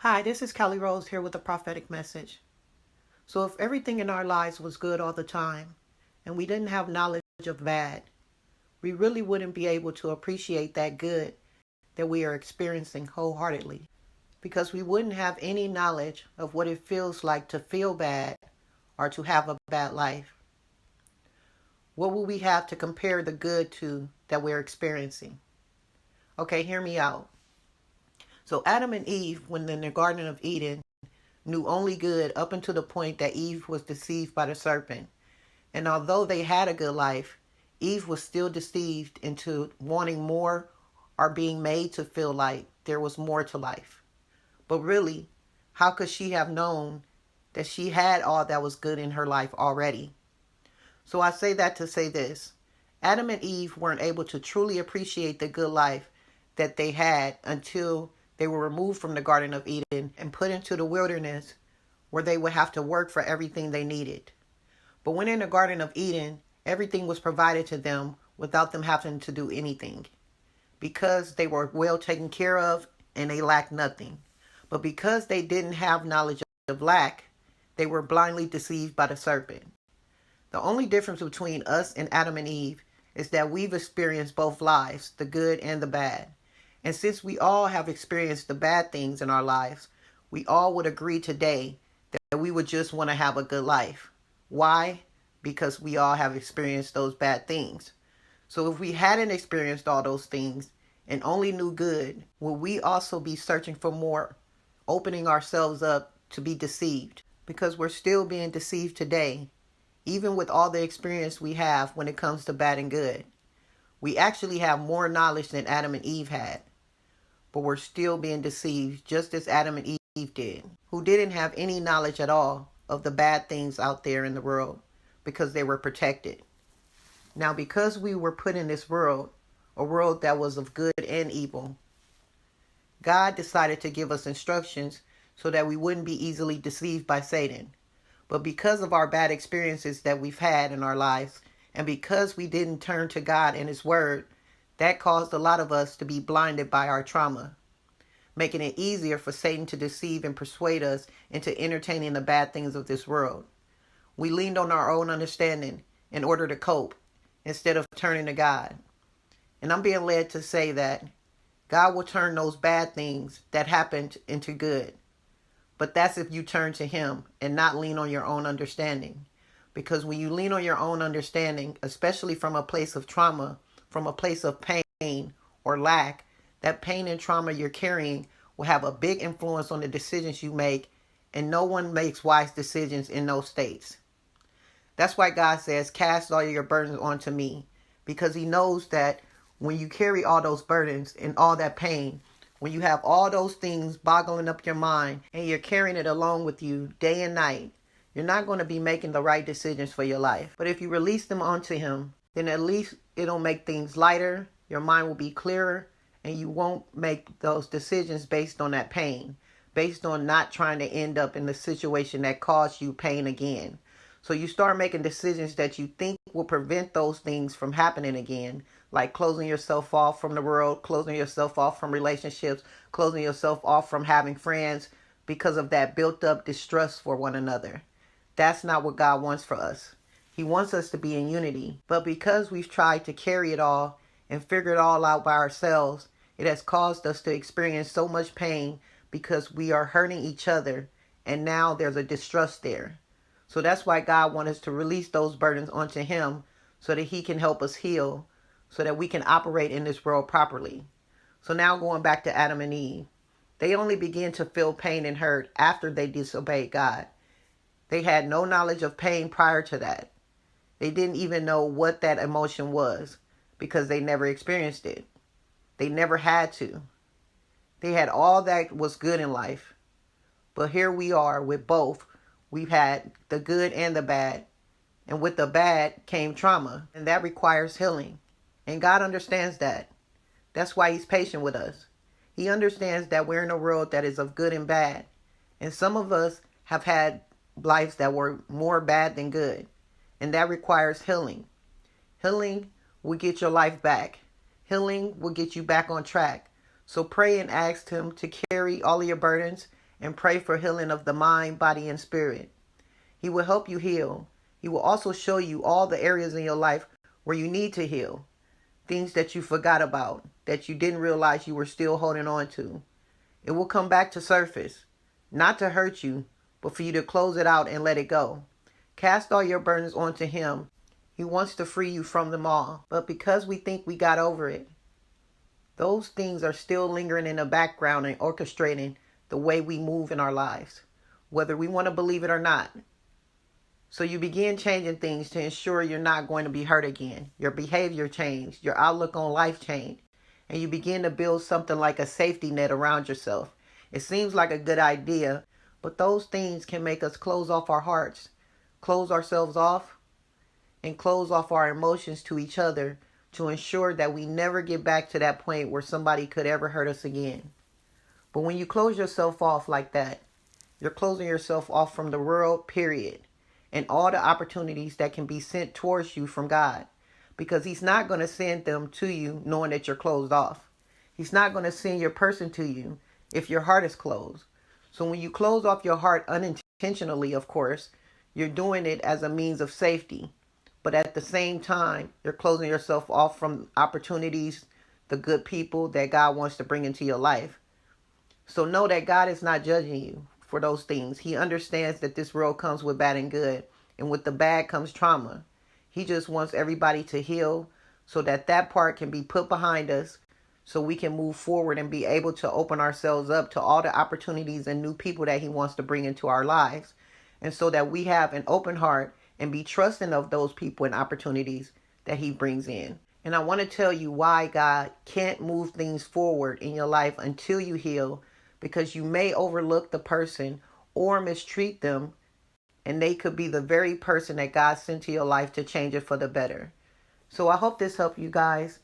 Hi, this is Kelly Rose here with a prophetic message. So, if everything in our lives was good all the time and we didn't have knowledge of bad, we really wouldn't be able to appreciate that good that we are experiencing wholeheartedly because we wouldn't have any knowledge of what it feels like to feel bad or to have a bad life. What will we have to compare the good to that we're experiencing? Okay, hear me out. So, Adam and Eve, when in the Garden of Eden, knew only good up until the point that Eve was deceived by the serpent. And although they had a good life, Eve was still deceived into wanting more or being made to feel like there was more to life. But really, how could she have known that she had all that was good in her life already? So I say that to say this. Adam and Eve weren't able to truly appreciate the good life that they had until they were removed from the Garden of Eden and put into the wilderness where they would have to work for everything they needed. But when in the Garden of Eden, everything was provided to them without them having to do anything because they were well taken care of and they lacked nothing. But because they didn't have knowledge of lack, they were blindly deceived by the serpent. The only difference between us and Adam and Eve is that we've experienced both lives, the good and the bad. And since we all have experienced the bad things in our lives, we all would agree today that we would just want to have a good life. Why? Because we all have experienced those bad things. So if we hadn't experienced all those things and only knew good, would we also be searching for more, opening ourselves up to be deceived? Because we're still being deceived today, even with all the experience we have when it comes to bad and good. We actually have more knowledge than Adam and Eve had, but we're still being deceived just as Adam and Eve did, who didn't have any knowledge at all of the bad things out there in the world because they were protected. Now, because we were put in this world, a world that was of good and evil, God decided to give us instructions so that we wouldn't be easily deceived by Satan. But because of our bad experiences that we've had in our lives, and because we didn't turn to God and His Word, that caused a lot of us to be blinded by our trauma, making it easier for Satan to deceive and persuade us into entertaining the bad things of this world. We leaned on our own understanding in order to cope instead of turning to God. And I'm being led to say that God will turn those bad things that happened into good. But that's if you turn to Him and not lean on your own understanding. Because when you lean on your own understanding, especially from a place of trauma, from a place of pain or lack, that pain and trauma you're carrying will have a big influence on the decisions you make, and no one makes wise decisions in those states. That's why God says, cast all your burdens onto me, because He knows that when you carry all those burdens and all that pain, when you have all those things boggling up your mind and you're carrying it along with you day and night, you're not going to be making the right decisions for your life. But if you release them onto Him, then at least it'll make things lighter, your mind will be clearer, and you won't make those decisions based on that pain, based on not trying to end up in the situation that caused you pain again. So you start making decisions that you think will prevent those things from happening again, like closing yourself off from the world, closing yourself off from relationships, closing yourself off from having friends because of that built up distrust for one another. That's not what God wants for us. He wants us to be in unity. But because we've tried to carry it all and figure it all out by ourselves, it has caused us to experience so much pain because we are hurting each other, and now there's a distrust there. So that's why God wants us to release those burdens onto Him so that He can help us heal, so that we can operate in this world properly. So now going back to Adam and Eve, they only began to feel pain and hurt after they disobeyed God. They had no knowledge of pain prior to that. They didn't even know what that emotion was because they never experienced it. They never had to. They had all that was good in life. But here we are with both. We've had the good and the bad. And with the bad came trauma. And that requires healing. And God understands that. That's why He's patient with us. He understands that we're in a world that is of good and bad. And some of us have had lives that were more bad than good. And that requires healing. Healing will get your life back. Healing will get you back on track. So pray and ask Him to carry all of your burdens and pray for healing of the mind, body, and spirit. He will help you heal. He will also show you all the areas in your life where you need to heal. Things that you forgot about, that you didn't realize you were still holding on to. It will come back to surface, not to hurt you, but for you to close it out and let it go. Cast all your burdens onto him. He wants to free you from them all. But because we think we got over it, those things are still lingering in the background and orchestrating the way we move in our lives, whether we want to believe it or not. So you begin changing things to ensure you're not going to be hurt again. Your behavior changed, your outlook on life changed, and you begin to build something like a safety net around yourself. It seems like a good idea, but those things can make us close off our hearts, close ourselves off, and close off our emotions to each other to ensure that we never get back to that point where somebody could ever hurt us again. But when you close yourself off like that, you're closing yourself off from the world, period, and all the opportunities that can be sent towards you from God, because he's not going to send them to you knowing that you're closed off. He's not going to send your person to you if your heart is closed. So when you close off your heart unintentionally, of course, you're doing it as a means of safety. But at the same time, you're closing yourself off from opportunities, the good people that God wants to bring into your life. So know that God is not judging you for those things. He understands that this world comes with bad and good, and with the bad comes trauma. He just wants everybody to heal so that that part can be put behind us, so we can move forward and be able to open ourselves up to all the opportunities and new people that he wants to bring into our lives. And so that we have an open heart and be trusting of those people and opportunities that he brings in. And I want to tell you why God can't move things forward in your life until you heal, because you may overlook the person or mistreat them, and they could be the very person that God sent to your life to change it for the better. So I hope this helped you guys.